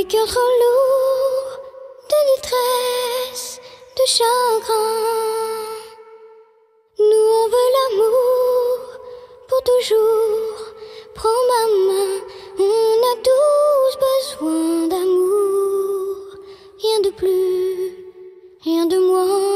les cœurs trop lourds de détresse, de chagrin. Nous on veut l'amour pour toujours. Prends ma main, on a tous besoin d'amour. Rien de plus, rien de moins.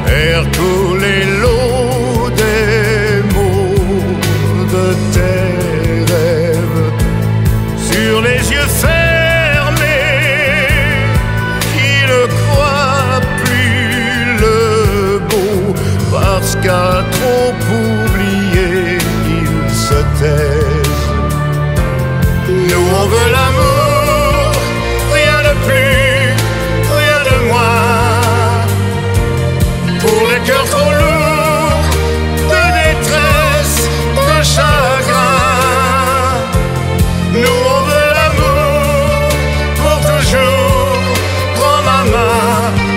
Faire couler l'eau des mots de tes rêves sur les yeux fermés qui ne croient plus le beau parce qu'à trop oublier ils se taisent. Nous on veut l'amour, rien de plus, rien de moins. Pour les cœurs trop lourds de détresse, de chagrin, nous on veut l'amour pour toujours. Prends ma main,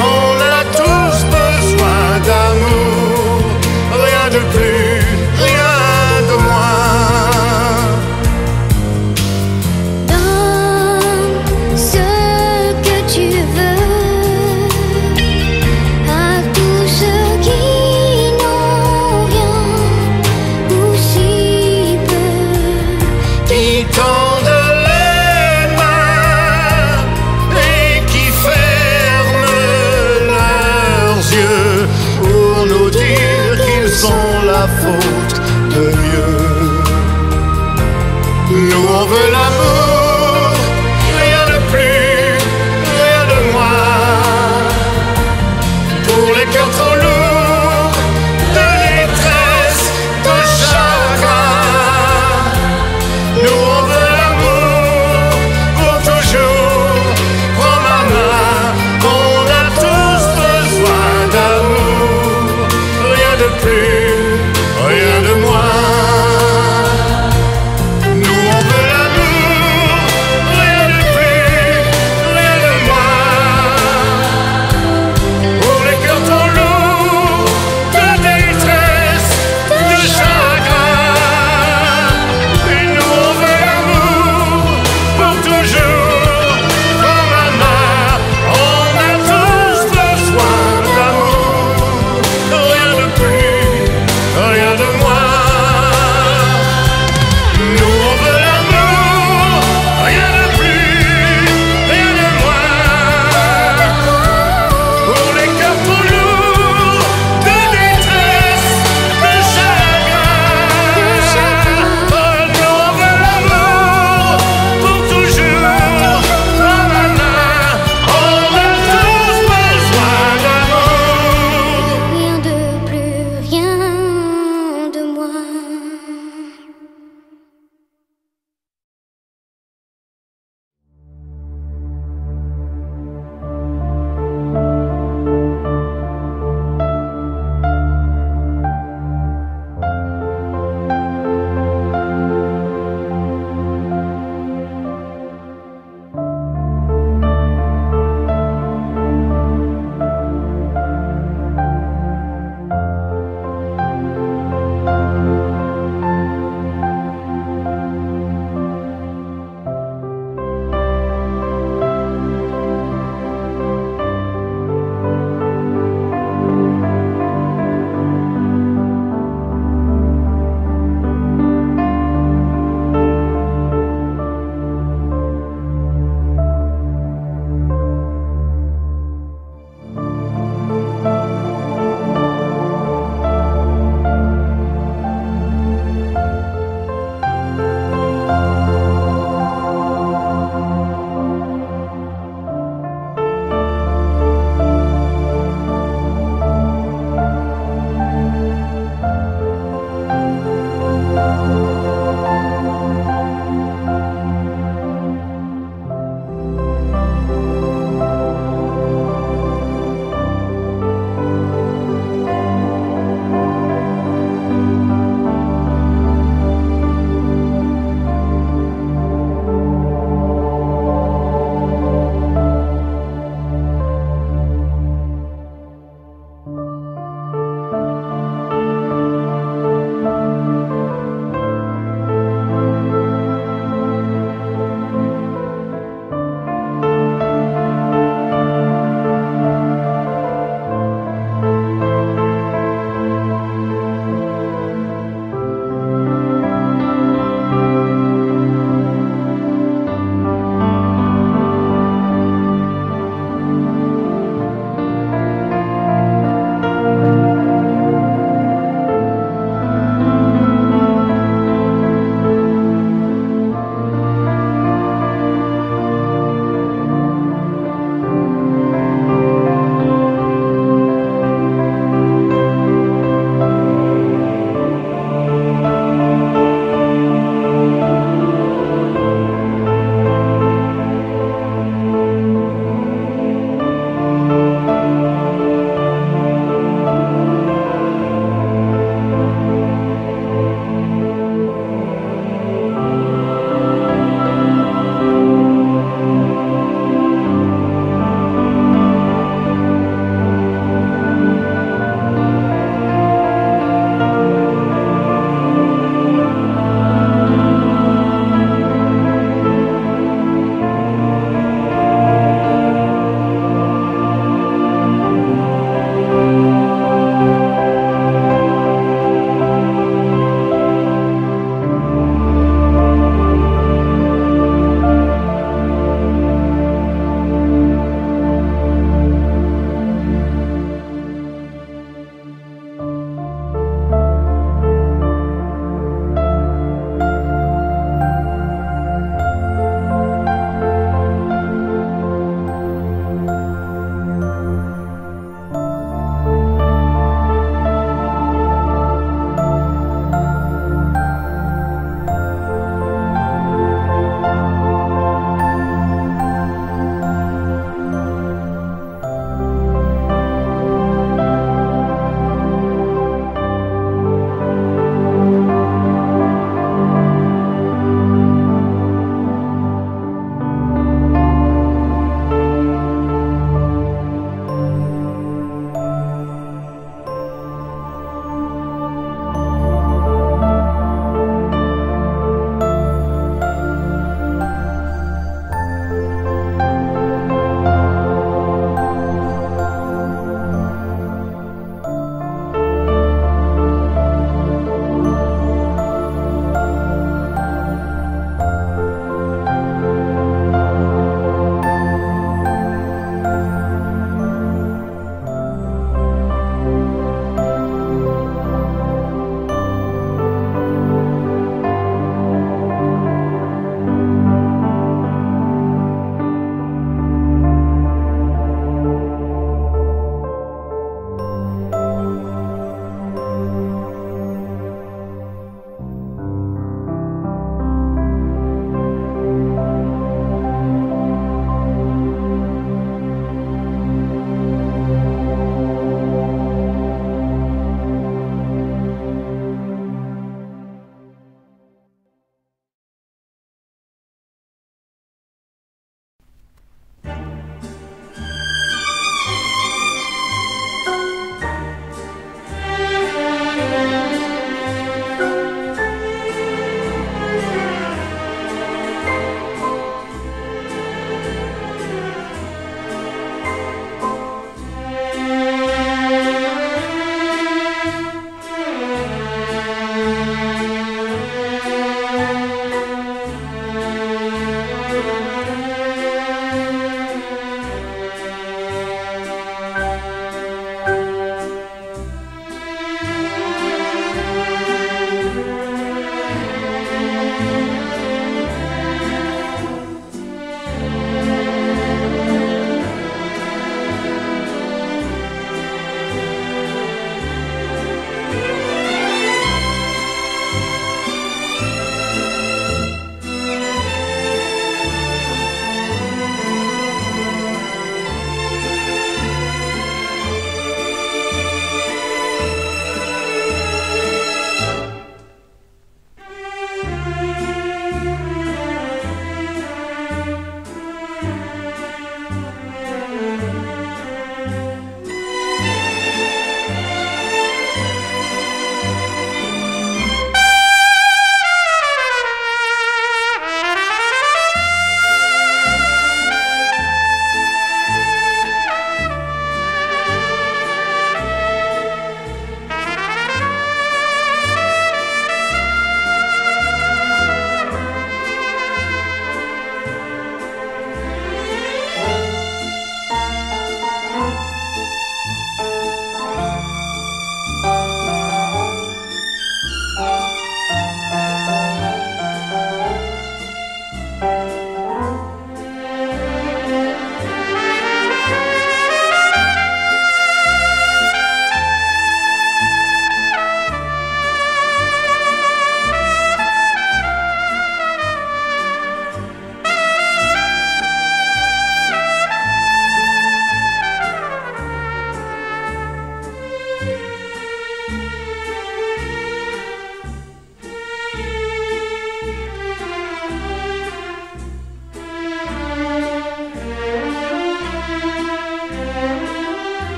on a tous besoin d'amour. Rien de plus, rien de moins. Donne ce que tu veux. La faute de mieux. Nous on veut l'amour, rien de plus, rien de moins. Pour les cœurs trop lourds de détresse, de chagrin, nous on veut l'amour pour toujours. Prends ma main, on a tous besoin d'amour. Rien de plus, rien de moins. Nous on veut l'amour,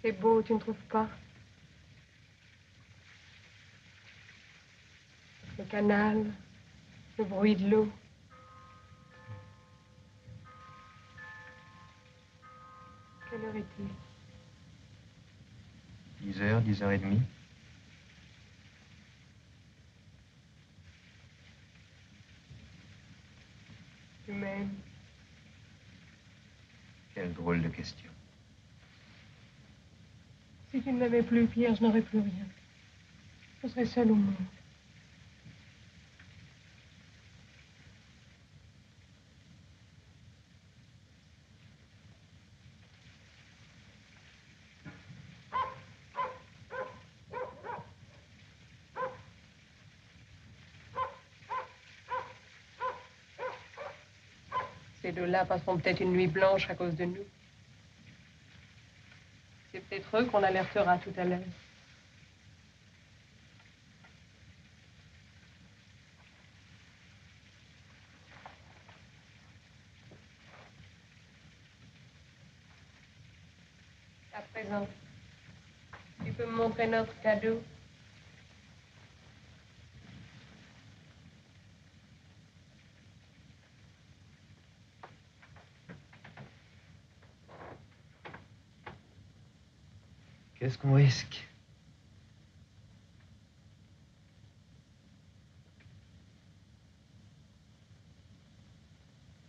C'est beau, tu ne trouves pas? Le canal, le bruit de l'eau. Quelle heure est-il? 10h, 10h30. Tu m'aimes? Quelle drôle de question. Si tu ne m'aimais plus, Pierre, je n'aurais plus rien. Je serais seule au monde. Ces deux-là passeront peut-être une nuit blanche à cause de nous. C'est peut-être eux qu'on alertera tout à l'heure. À présent, tu peux me montrer notre cadeau? Qu'est-ce qu'on risque?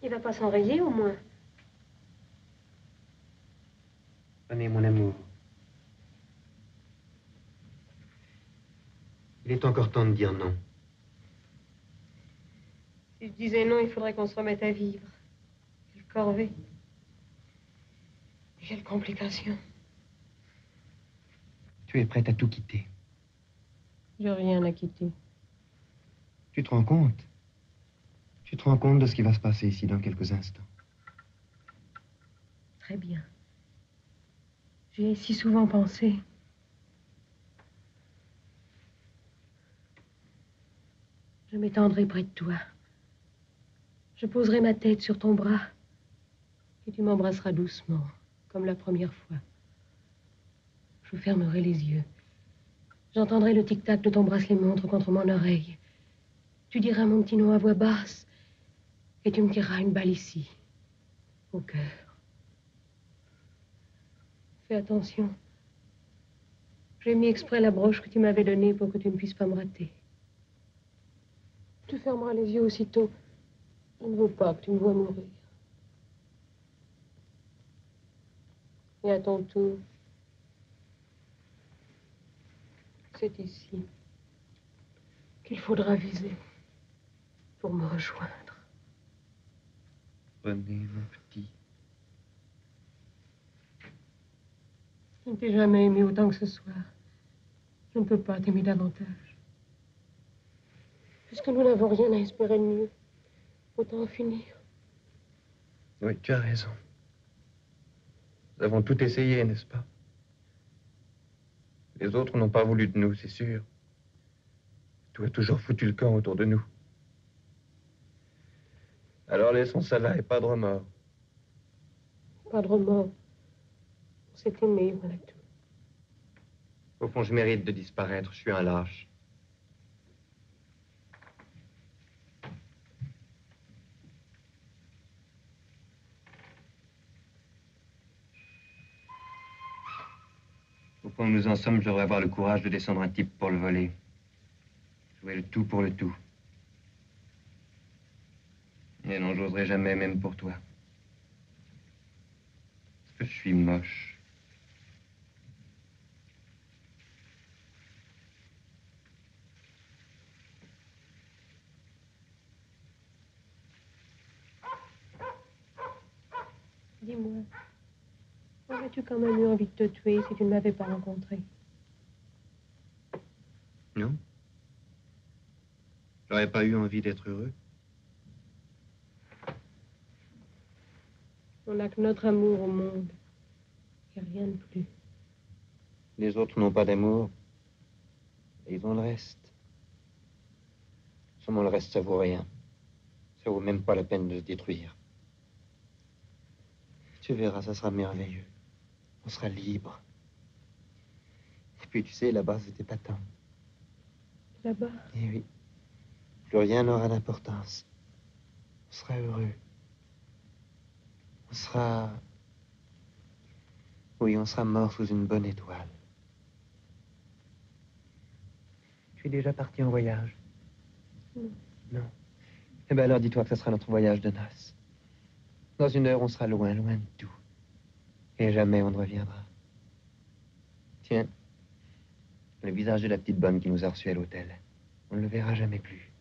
Il va pas s'enrayer, au moins. Venez, mon amour. Il est encore temps de dire non. Si je disais non, il faudrait qu'on se remette à vivre. Quelle corvée. Quelle complication. Tu es prête à tout quitter. J'ai rien à quitter. Tu te rends compte? Tu te rends compte de ce qui va se passer ici dans quelques instants? Très bien. J'y ai si souvent pensé. Je m'étendrai près de toi. Je poserai ma tête sur ton bras et tu m'embrasseras doucement, comme la première fois. Je fermerai les yeux. J'entendrai le tic-tac de ton bracelet-montre contre mon oreille. Tu diras mon petit nom à voix basse et tu me tireras une balle ici, au cœur. Fais attention. J'ai mis exprès la broche que tu m'avais donnée pour que tu ne puisses pas me rater. Tu fermeras les yeux aussitôt. Je ne veux pas que tu me vois mourir. Et à ton tour, c'est ici qu'il faudra viser pour me rejoindre. Venez, mon petit. Je ne t'ai jamais aimé autant que ce soir. Je ne peux pas t'aimer davantage. Puisque nous n'avons rien à espérer de mieux, autant en finir. Oui, tu as raison. Nous avons tout essayé, n'est-ce pas? Les autres n'ont pas voulu de nous, c'est sûr. Tout a toujours foutu le camp autour de nous. Alors laissons ça là et pas de remords. Pas de remords. On s'est aimé, voilà tout. Au fond, je mérite de disparaître. Je suis un lâche. Au point où nous en sommes, je devrais avoir le courage de descendre un type pour le voler. Jouer le tout pour le tout. Et non, j'oserais jamais, même pour toi. Parce que je suis moche. Dis-moi, aurais-tu quand même eu envie de te tuer si tu ne m'avais pas rencontré? Non? J'aurais pas eu envie d'être heureux. On n'a que notre amour au monde. Et rien de plus. Les autres n'ont pas d'amour. Et ils ont le reste. Seulement le reste, ça vaut rien. Ça vaut même pas la peine de se détruire. Tu verras, ça sera merveilleux. On sera libre. Et puis, tu sais, là-bas, c'était pas tant. Là-bas? Eh oui. Plus rien n'aura d'importance. On sera heureux. On sera... Oui, on sera mort sous une bonne étoile. Tu es déjà parti en voyage? Non. Non. Eh bien alors, dis-toi que ce sera notre voyage de noces. Dans 1 heure, on sera loin, loin de tout. Et jamais on ne reviendra. Tiens, le visage de la petite bonne qui nous a reçus à l'hôtel. On ne le verra jamais plus.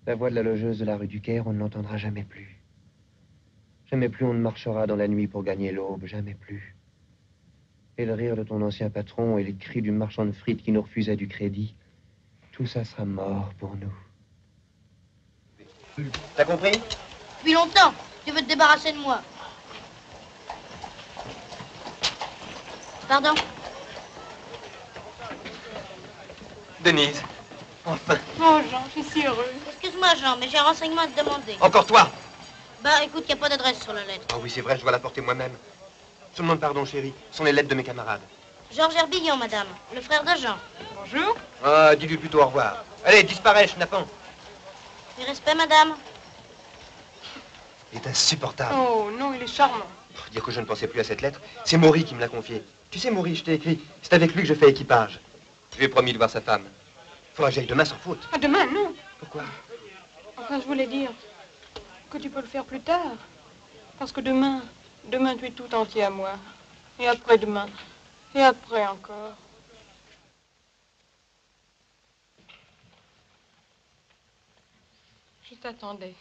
La voix de la logeuse de la rue du Caire, on ne l'entendra jamais plus. Jamais plus on ne marchera dans la nuit pour gagner l'aube, jamais plus. Et le rire de ton ancien patron et les cris du marchand de frites qui nous refusait du crédit, tout ça sera mort pour nous. T'as compris? Depuis longtemps, tu veux te débarrasser de moi. Pardon? Denise, enfin. Oh, Jean, je suis si heureuse. Excuse-moi, Jean, mais j'ai un renseignement à te demander. Encore toi? Bah, écoute, il n'y a pas d'adresse sur la lettre. Ah oui, c'est vrai, je dois la porter moi-même. Je te demande pardon, chérie. Ce sont les lettres de mes camarades. Georges Herbillon, madame, le frère de Jean. Bonjour. Ah, dis-lui plutôt au revoir. Allez, disparais, schnappant. Du respect, madame. Il est insupportable. Oh, non, il est charmant. Dire que je ne pensais plus à cette lettre, c'est Maury qui me l'a confiée. Tu sais, Maury, je t'ai écrit. C'est avec lui que je fais équipage. Je lui ai promis de voir sa femme. Faudra que j'aille demain sans faute. Ah, demain, non. Pourquoi? Enfin, je voulais dire que tu peux le faire plus tard. Parce que demain, tu es tout entier à moi. Et après-demain. Et après encore. Je t'attendais.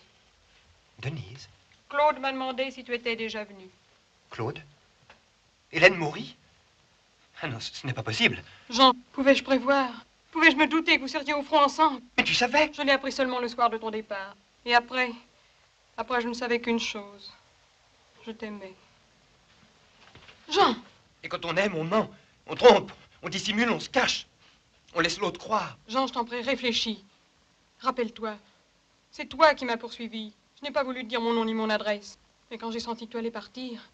Denise? Claude m'a demandé si tu étais déjà venu. Claude? Hélène Maury? Ah non, ce n'est pas possible. Jean, pouvais-je prévoir? Pouvais-je me douter que vous seriez au front ensemble? Mais tu savais? Je l'ai appris seulement le soir de ton départ. Et après, je ne savais qu'une chose. Je t'aimais. Jean! Et quand on aime, on ment, on trompe, on dissimule, on se cache. On laisse l'autre croire. Jean, je t'en prie, réfléchis. Rappelle-toi, c'est toi qui m'as poursuivi. Je n'ai pas voulu te dire mon nom ni mon adresse. Mais quand j'ai senti que tu allais partir,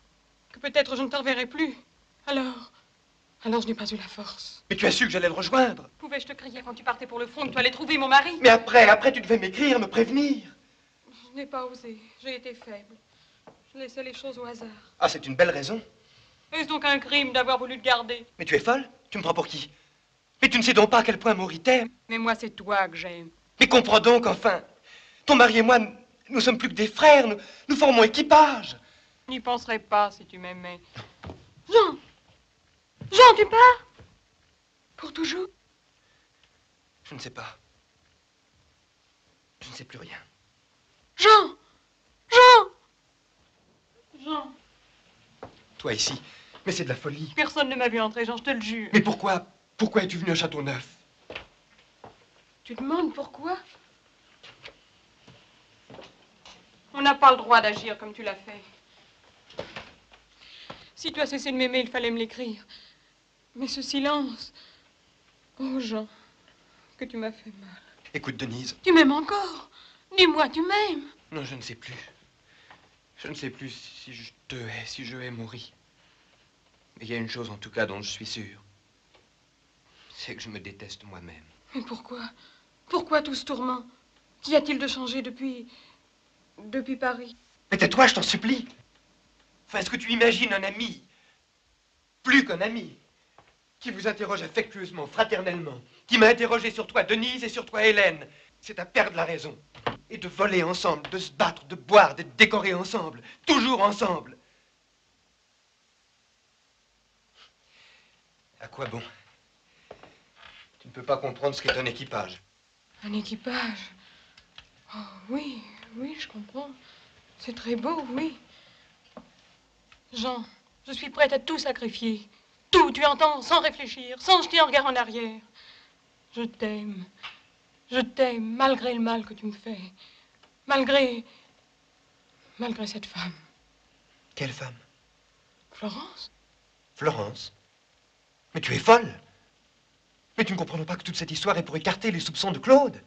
que peut-être je ne te reverrai plus, alors je n'ai pas eu la force. Mais tu as su que j'allais le rejoindre. Pouvais-je te crier quand tu partais pour le front que tu allais trouver mon mari? Mais après, tu devais m'écrire, me prévenir. Je n'ai pas osé. J'ai été faible. Je laissais les choses au hasard. Ah, c'est une belle raison. Est-ce donc un crime d'avoir voulu te garder? Mais tu es folle? Tu me prends pour qui? Mais tu ne sais donc pas à quel point Maury t'aime. Mais moi, c'est toi que j'aime. Mais comprends donc, enfin. Ton mari et moi, nous sommes plus que des frères. Nous formons équipage. Je n'y penserais pas si tu m'aimais. Jean! Jean, tu pars? Pour toujours? Je ne sais pas. Je ne sais plus rien. Jean! Jean! Jean! Toi ici, mais c'est de la folie. Personne ne m'a vu entrer, Jean, je te le jure. Mais pourquoi? Pourquoi es-tu venu à Châteauneuf? Tu demandes pourquoi? On n'a pas le droit d'agir comme tu l'as fait. Si tu as cessé de m'aimer, il fallait me l'écrire. Mais ce silence... Oh, Jean, que tu m'as fait mal. Écoute, Denise. Tu m'aimes encore? Dis-moi, tu m'aimes? Non, je ne sais plus. Je ne sais plus si je te hais, si je hais Maury. Mais il y a une chose en tout cas dont je suis sûr. C'est que je me déteste moi-même. Mais pourquoi? Pourquoi tout ce tourment? Qu'y a-t-il de changé depuis Paris? Mais tais-toi, je t'en supplie. Enfin, est-ce que tu imagines un ami, plus qu'un ami, qui vous interroge affectueusement, fraternellement, qui m'a interrogé sur toi, Denise, et sur toi, Hélène? C'est à perdre la raison. Et de voler ensemble, de se battre, de boire, d'être décorés ensemble, toujours ensemble. À quoi bon? Tu ne peux pas comprendre ce qu'est un équipage. Un équipage? Oh, oui, je comprends. C'est très beau, oui. Jean, je suis prête à tout sacrifier. Tout, tu entends, sans réfléchir, sans jeter un regard en arrière. Je t'aime, malgré le mal que tu me fais. Malgré cette femme. Quelle femme? Florence? Florence? Mais tu es folle! Mais tu ne comprends pas que toute cette histoire est pour écarter les soupçons de Claude?